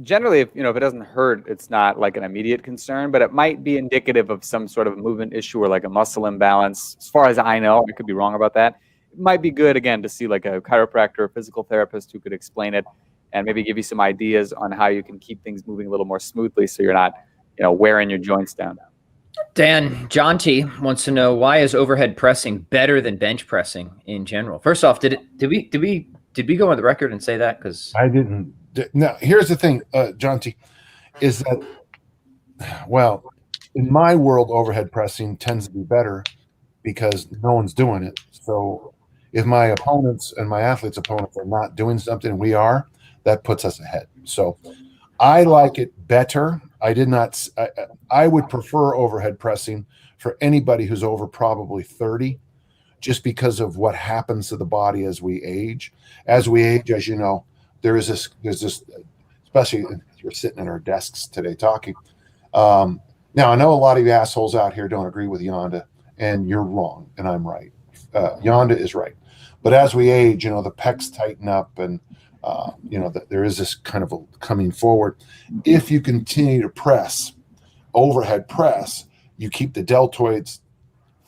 generally, if it doesn't hurt, it's not like an immediate concern, but it might be indicative of some sort of movement issue or like a muscle imbalance. As far as I know, I could be wrong about that. It might be good, again, to see like a chiropractor or physical therapist who could explain it and maybe give you some ideas on how you can keep things moving a little more smoothly so you're not, wearing your joints down. Dan, Jonty wants to know, why is overhead pressing better than bench pressing in general? First off, did we go on the record and say that? Because I didn't. Now, here's the thing, Jonty, is that, well, in my world, overhead pressing tends to be better because no one's doing it. So if my opponents and my athletes' opponents are not doing something, we are, that puts us ahead. So I like it better. I would prefer overhead pressing for anybody who's over probably 30, just because of what happens to the body as we age. As we age, as you know, there's this, especially if you're sitting at our desks today talking. Now, I know a lot of you assholes out here don't agree with Yonda, and you're wrong, and I'm right. Yonda is right. But as we age, the pecs tighten up, and there is this kind of a coming forward. If you continue to press, overhead press, you keep the deltoids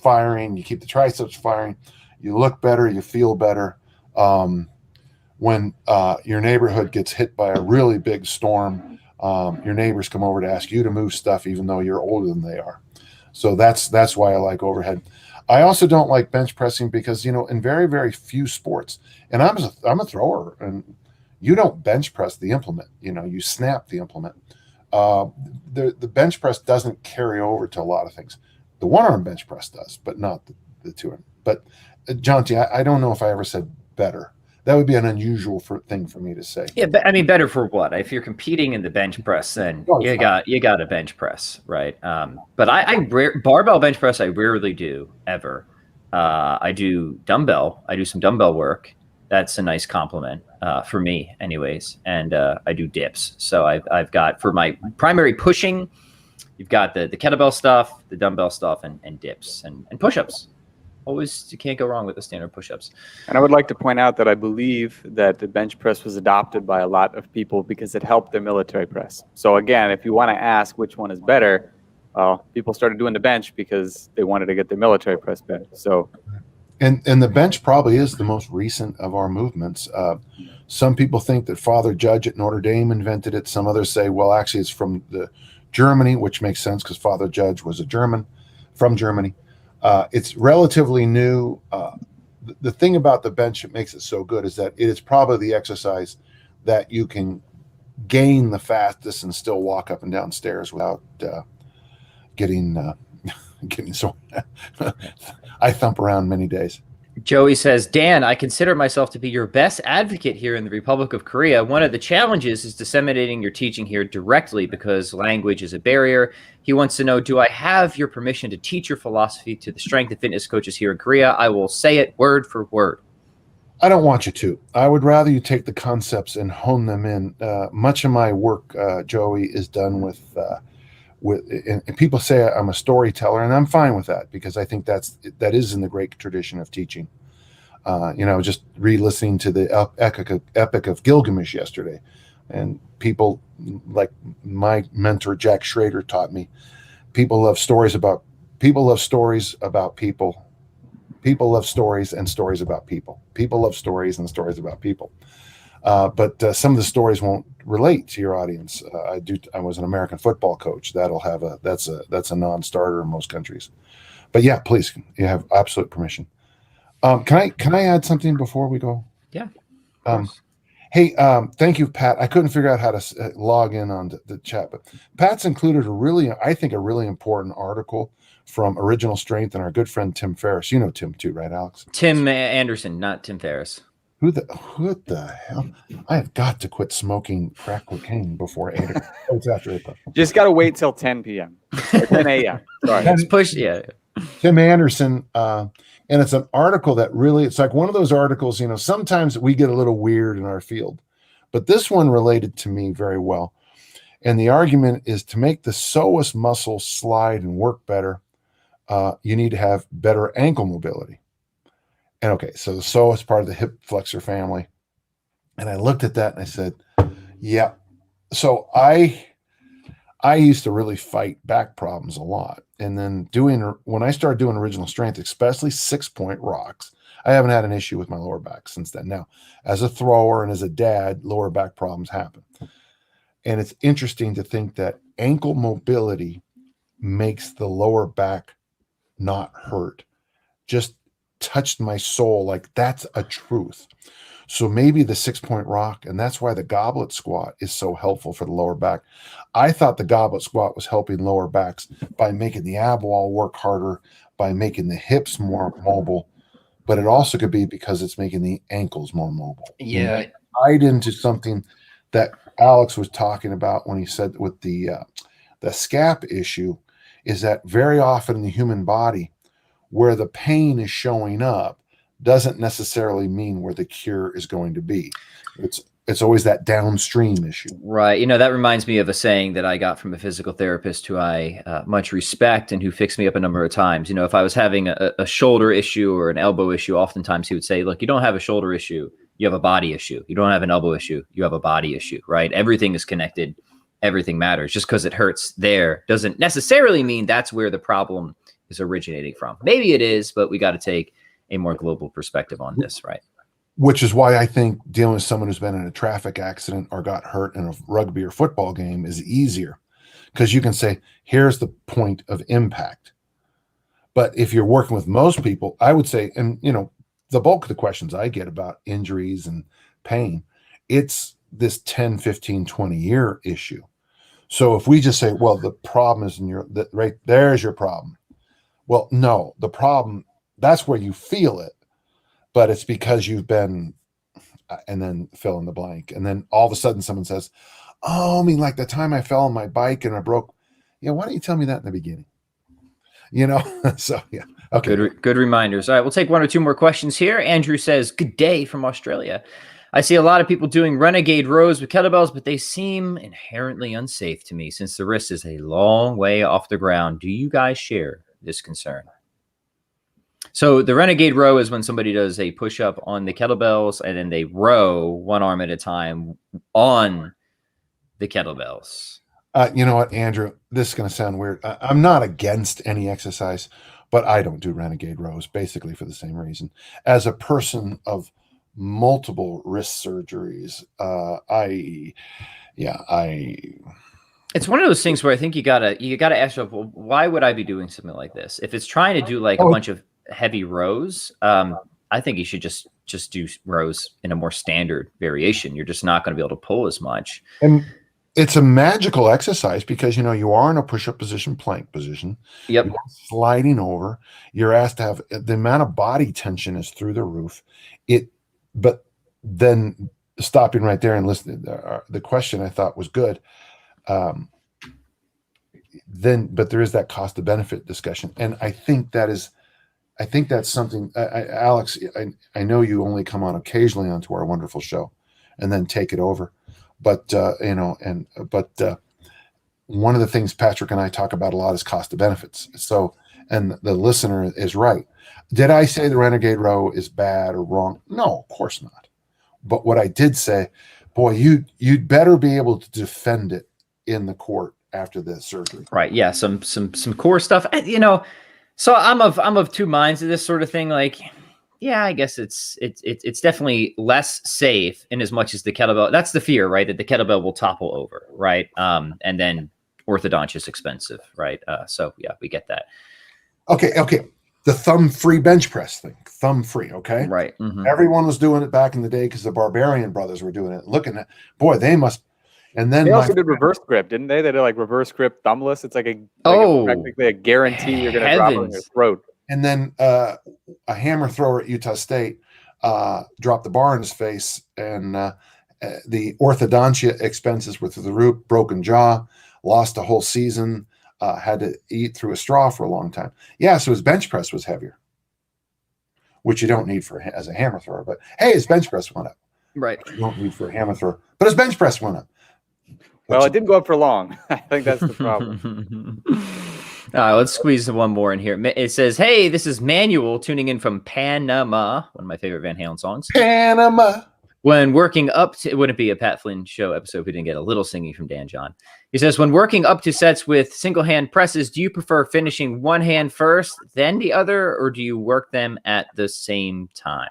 firing, you keep the triceps firing, you look better, you feel better. When your neighborhood gets hit by a really big storm, your neighbors come over to ask you to move stuff, even though you're older than they are. So that's why I like overhead. I also don't like bench pressing because, in very, very few sports, and I'm a thrower, and you don't bench press the implement, you snap the implement. The bench press doesn't carry over to a lot of things. The one-arm bench press does, but not the two-arm. But Jonty, I don't know if I ever said better. That would be an unusual thing for me to say. Yeah, but I mean, better for what? If you're competing in the bench press, then you got a bench press, right? But barbell bench press, I rarely do ever. I do dumbbell. I do some dumbbell work. That's a nice compliment for me, anyways. And I do dips. So I've got, for my primary pushing, you've got the kettlebell stuff, the dumbbell stuff, and dips and push-ups. Always, you can't go wrong with the standard push-ups. And I would like to point out that I believe that the bench press was adopted by a lot of people because it helped their military press. So again, if you want to ask which one is better, people started doing the bench because they wanted to get their military press better. So, and the bench probably is the most recent of our movements. Some people think that Father Judge at Notre Dame invented it. Some others say, well, actually, it's from Germany, which makes sense because Father Judge was a German from Germany. It's relatively new. The thing about the bench that makes it so good is that it is probably the exercise that you can gain the fastest and still walk up and down stairs without getting sore. I thump around many days. Joey says, Dan, I consider myself to be your best advocate here in the Republic of Korea. One of the challenges is disseminating your teaching here directly because language is a barrier. He wants to know, do I have your permission to teach your philosophy to the strength and fitness coaches here in Korea? I will say it word for word. I don't want you to. I would rather you take the concepts and hone them in. Much of my work, Joey, is done with and people say I'm a storyteller, and I'm fine with that because I think that is in the great tradition of teaching. Just re-listening to the Epic of Gilgamesh yesterday, and people like my mentor Jack Schrader taught me. People love stories about people. People love stories and stories about people. People love stories and stories about people. But some of the stories won't relate to your audience. I was an American football coach. That's a non-starter in most countries. But yeah, please, you have absolute permission. Can I add something before we go? Yeah. Hey, thank you, Pat. I couldn't figure out how to log in on the chat, but Pat's included a really important article from Original Strength and our good friend Tim Ferriss. You know Tim too, right, Aleks? Tim Anderson, not Tim Ferriss. Who the hell? I have got to quit smoking crack cocaine before 8 o'clock. Oh, it's after 8 o'clock. Just got to wait till 10 p.m. or 10 a.m. Sorry. Let's push, yeah. Tim Anderson, and it's an article that really, it's like one of those articles, sometimes we get a little weird in our field, but this one related to me very well. And the argument is to make the psoas muscle slide and work better, you need to have better ankle mobility. And okay, so the psoas is part of the hip flexor family. And I looked at that and I said, yeah. So I used to really fight back problems a lot. And then when I started doing Original Strength, especially 6-point rocks, I haven't had an issue with my lower back since then. Now, as a thrower and as a dad, lower back problems happen. And it's interesting to think that ankle mobility makes the lower back not hurt. Just touched my soul. Like, that's a truth. So maybe the 6-point rock, and that's why the goblet squat is so helpful for the lower back. I thought the goblet squat was helping lower backs by making the ab wall work harder, by making the hips more mobile, but it also could be because it's making the ankles more mobile. Yeah. Tied into something that Aleks was talking about when he said with the scap issue is that very often in the human body, where the pain is showing up doesn't necessarily mean where the cure is going to be. It's always that downstream issue. Right. That reminds me of a saying that I got from a physical therapist who I much respect and who fixed me up a number of times. If I was having a shoulder issue or an elbow issue, oftentimes he would say, look, you don't have a shoulder issue, you have a body issue. You don't have an elbow issue, you have a body issue, right? Everything is connected. Everything matters. Just because it hurts there doesn't necessarily mean that's where the problem is originating from. Maybe it is, but we got to take a more global perspective on this, right? Which is why I think dealing with someone who's been in a traffic accident or got hurt in a rugby or football game is easier, because you can say, here's the point of impact. But if you're working with most people, I would say, and the bulk of the questions I get about injuries and pain, it's this 10, 15, 20 year issue. So if we just say, well, the problem is right there's your problem. Well, no, the problem, that's where you feel it, but it's because you've been, and then fill in the blank. And then all of a sudden someone says, oh, I mean, like the time I fell on my bike and I broke. Yeah, why don't you tell me that in the beginning? So yeah. Okay. Good reminders. All right, we'll take one or two more questions here. Andrew says, good day from Australia. I see a lot of people doing renegade rows with kettlebells, but they seem inherently unsafe to me since the wrist is a long way off the ground. Do you guys share this concern? So the renegade row is when somebody does a push-up on the kettlebells and then they row one arm at a time on the kettlebells. You know what, Andrew? This is going to sound weird. I'm not against any exercise, but I don't do renegade rows basically for the same reason. As a person of multiple wrist surgeries, It's one of those things where I think you gotta ask yourself, well, why would I be doing something like this? If it's trying to do like a bunch of heavy rows, I think you should just do rows in a more standard variation. You're just not going to be able to pull as much. And it's a magical exercise because, you know, you are in a push-up position, plank position. Yep. You're sliding over. You're asked to have the amount of body tension is through the roof. But then stopping right there and listening, the question I thought was good. But there is that cost to benefit discussion. And I think that's something, Aleks, I know you only come on occasionally onto our wonderful show and then take it over. But, one of the things Patrick and I talk about a lot is cost of benefits. So, and the listener is right. Did I say the renegade row is bad or wrong? No, of course not. But what I did say, boy, you'd better be able to defend it in the court after the surgery. Right. Yeah. Some core stuff, you know, so I'm of two minds of this sort of thing. Like, yeah, I guess it's definitely less safe in as much as the kettlebell. That's the fear, right? That the kettlebell will topple over, right? And then orthodontia is expensive, right? So yeah, we get that. Okay. The thumb-free bench press thing, thumb-free, okay? Right. Mm-hmm. Everyone was doing it back in the day because the Barbarian brothers were doing it. Looking at, boy, they must. And then they also did reverse grip, didn't they? They did like reverse grip thumbless. It's like practically a guarantee you're going to drop it in your throat. And then a hammer thrower at Utah State dropped the bar in his face, and the orthodontia expenses were through the roof, broken jaw, lost a whole season, had to eat through a straw for a long time. Yeah, so his bench press was heavier, which you don't need as a hammer thrower. But hey, his bench press went up. Right. You don't need for a hammer thrower, but his bench press went up. Well, it didn't go up for long. I think that's the problem. All right, let's squeeze one more in here. It says, hey, this is Manuel tuning in from Panama, one of my favorite Van Halen songs. Panama. When working up to, it wouldn't be a Pat Flynn show episode if we didn't get a little singing from Dan John. He says, when working up to sets with single hand presses, do you prefer finishing one hand first, then the other, or do you work them at the same time?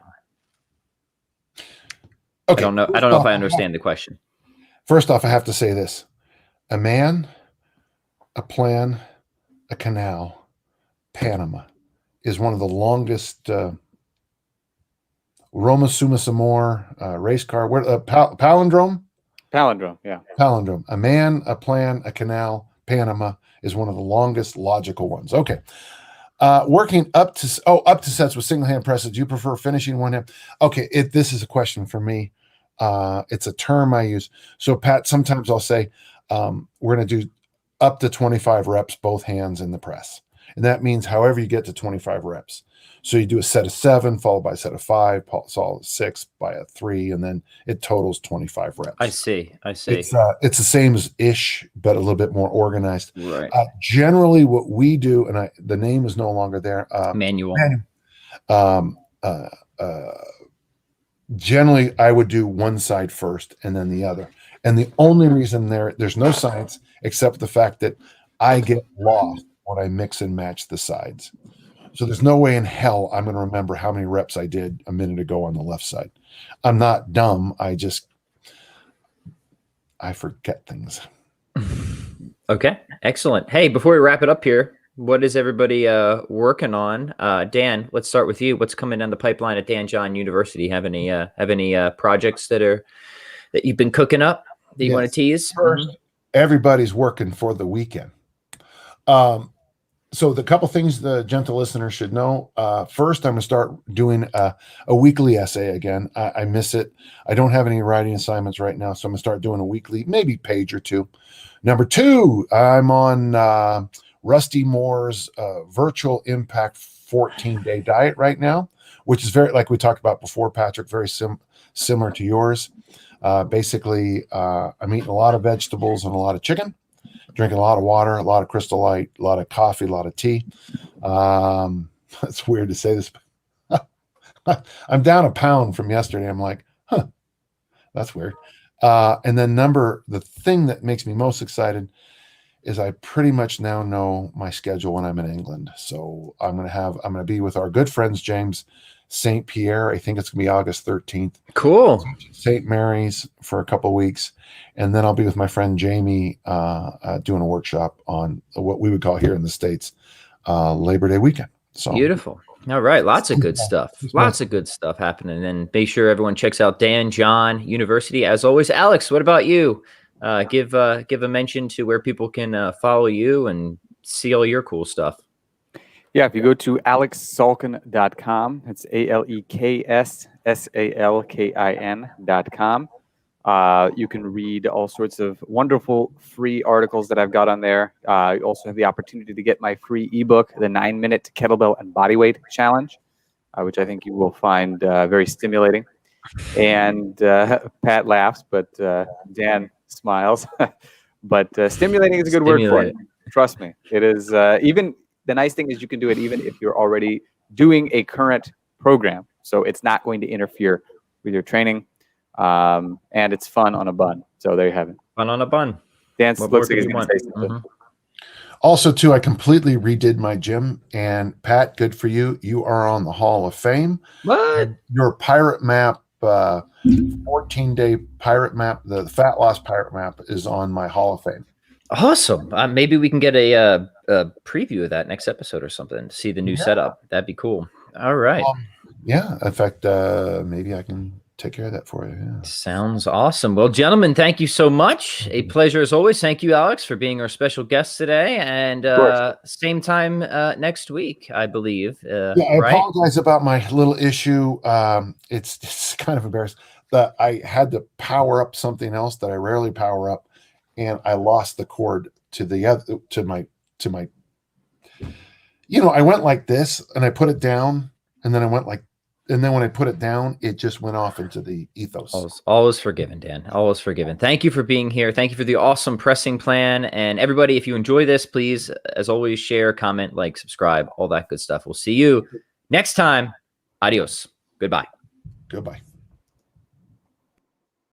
Okay. I don't know if I understand the question. First off, I have to say this. A man, a plan, a canal, Panama is one of the longest Roma Summa Samor race car. Palindrome? Palindrome, yeah. Palindrome. A man, a plan, a canal, Panama is one of the longest logical ones. Okay. Working up to sets with single hand presses. Do you prefer finishing one hand? Okay. This is a question for me. It's a term I use. So Pat, sometimes I'll say, we're going to do up to 25 reps, both hands in the press. And that means however you get to 25 reps. So you do a set of 7, followed by a set of 5, solid 6 by a 3, and then it totals 25 reps. I see. It's the same as ish, but a little bit more organized. Right. Generally, what we do, and the name is no longer there. Manual. Generally, I would do one side first and then the other. And the only reason there's no science except the fact that I get lost when I mix and match the sides. So there's no way in hell I'm going to remember how many reps I did a minute ago on the left side. I'm not dumb. I forget things. Okay, excellent. Hey, before we wrap it up here, what is everybody working on? Dan, let's start with you. What's coming down the pipeline at Dan John University? Have any projects that you've been cooking up that you want to tease? First, everybody's working for the weekend. So the couple things the gentle listener should know. First, I'm going to start doing a weekly essay again. I miss it. I don't have any writing assignments right now, so I'm going to start doing a weekly, maybe page or two. Number 2, I'm on Rusty Moore's Virtual Impact 14-day diet right now, which is very, like we talked about before, Patrick, very similar to yours. Basically, I'm eating a lot of vegetables and a lot of chicken, drinking a lot of water, a lot of Crystal Light, a lot of coffee, a lot of tea. It's weird to say this, but I'm down a pound from yesterday. I'm like, huh, that's weird. And then the thing that makes me most excited is I pretty much now know my schedule when I'm in England. So I'm going to be with our good friends, James St. Pierre. I think it's going to be August 13th. Cool. St. Mary's for a couple of weeks. And then I'll be with my friend Jamie doing a workshop on what we would call here in the States Labor Day weekend. So beautiful. All right. Lots of good stuff. Lots of good stuff happening. And make sure everyone checks out Dan John University. As always, Aleks, what about you? Give a mention to where people can follow you and see all your cool stuff. Yeah, if you go to aleksalkin.com, it's ALEKSSALKIN.com. You can read all sorts of wonderful free articles that I've got on there. You also have the opportunity to get my free ebook, The 9-Minute Kettlebell and Bodyweight Challenge, which I think you will find very stimulating. And Pat laughs, but Dan smiles. But stimulating is a good word for it. Trust me. It is. Even the nice thing is you can do it even if you're already doing a current program. So it's not going to interfere with your training. And it's fun on a bun. So there you have it. Fun on a bun. Dan looks like he's going to say something. Also, too, I completely redid my gym. And Pat, good for you. You are on the Hall of Fame. What? Your pirate map, 14-day pirate map, the fat loss pirate map is on my Hall of Fame. Awesome. Maybe we can get a preview of that next episode or something to see the new setup. That'd be cool. All right. Yeah. In fact, maybe I can take care of that for you. Yeah. Sounds awesome. Well, gentlemen, thank you so much. A pleasure as always. Thank you, Aleks, for being our special guest today. And same time next week, I believe. I apologize about my little issue. It's kind of embarrassing that I had to power up something else that I rarely power up, and I lost the cord to my. I went like this, and I put it down, and then I went like. And then when I put it down, it just went off into the ethos. Always forgiven, Dan. Always forgiven. Thank you for being here. Thank you for the awesome pressing plan. And everybody, if you enjoy this, please, as always, share, comment, like, subscribe, all that good stuff. We'll see you next time. Adios. Goodbye. Goodbye.